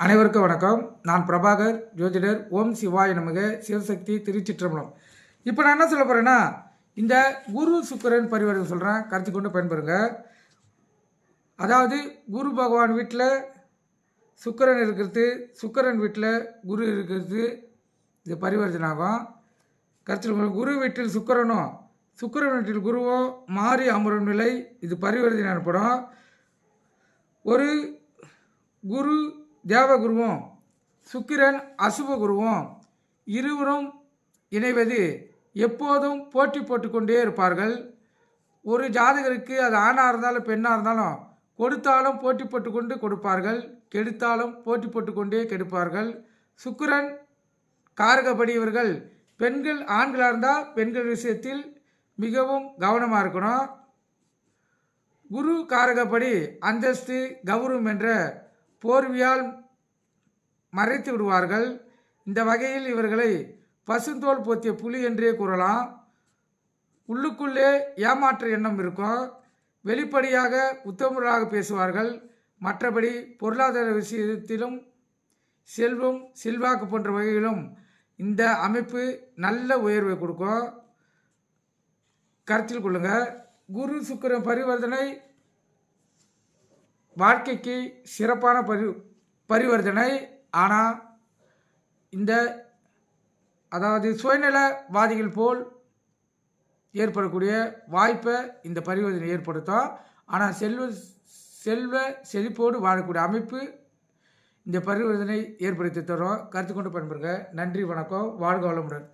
அனைவருக்கும் வணக்கம். நான் பிரபாகர், ஜோதிடர். ஓம் சிவாய நமக. சிவசக்தி, திருச்சிற்றம்பலம். இப்போ நான் என்ன சொல்ல போகிறேன்னா, இந்த குரு சுக்கிரன் பரிவர்த்தனை சொல்கிறேன், கருத்து கொண்டு பயன்பெறுங்க. அதாவது குரு பகவான் வீட்டில் சுக்கிரன் இருக்கிறது, சுக்கிரன் வீட்டில் குரு இருக்கிறது, இது பரிவர்த்தனை ஆகும். கருத்து குரு வீட்டில் சுக்கிரனும் சுக்கிரன் வீட்டில் குருவும் மாறி அமரும் நிலை, இது பரிவர்த்தனை எனப்படும். ஒரு குரு தேவகுருவும் சுக்கிரன் அசுப குருவும் இருவரும் இணைவது எப்போதும் போட்டி போட்டுக்கொண்டே இருப்பார்கள். ஒரு ஜாதகருக்கு அது ஆணாக இருந்தாலும் பெண்ணாக இருந்தாலும் கொடுத்தாலும் போட்டி போட்டுக்கொண்டு கொடுப்பார்கள், கெடுத்தாலும் போட்டி போட்டுக்கொண்டே கெடுப்பார்கள். சுக்கிரன் காரகப்படி இவர்கள் பெண்கள் ஆண்களாக இருந்தால் பெண்கள் விஷயத்தில் மிகவும் கவனமாக இருக்கணும். குரு காரகப்படி அந்தஸ்து கௌரவம் என்ற போர்வியால் மறைத்து விடுவார்கள். இந்த வகையில் இவர்களை பசுந்தோல் போத்திய புலி என்றே கூறலாம். உள்ளுக்குள்ளே ஏமாற்ற எண்ணம் இருக்கும். வெளிப்படையாக உத்தமராக பேசுவார்கள். மற்றபடி பொருளாதார விஷயத்திலும் செல்வம் செல்வாக்கு போன்ற வகையிலும் இந்த அமைப்பு நல்ல உயர்வை கொடுக்கும். கருத்தில் கொள்ளுங்க. குரு சுக்கிரன் பரிவர்த்தனை வாழ்க்கைக்கு சிறப்பான பரிவர்த்தனை. ஆனால் இந்த அதாவது சுயநலவாதிகள் போல் ஏற்படக்கூடிய வாய்ப்பை இந்த பரிவர்த்தனை ஏற்படுத்தும். ஆனால் செல்வ செழிப்போடு வாழக்கூடிய அமைப்பு இந்த பரிவர்த்தனை ஏற்படுத்தி தரும். கருத்து கொண்டு பயன்பெறுங்க. நன்றி, வணக்கம். வாழ்க வளமுடன்.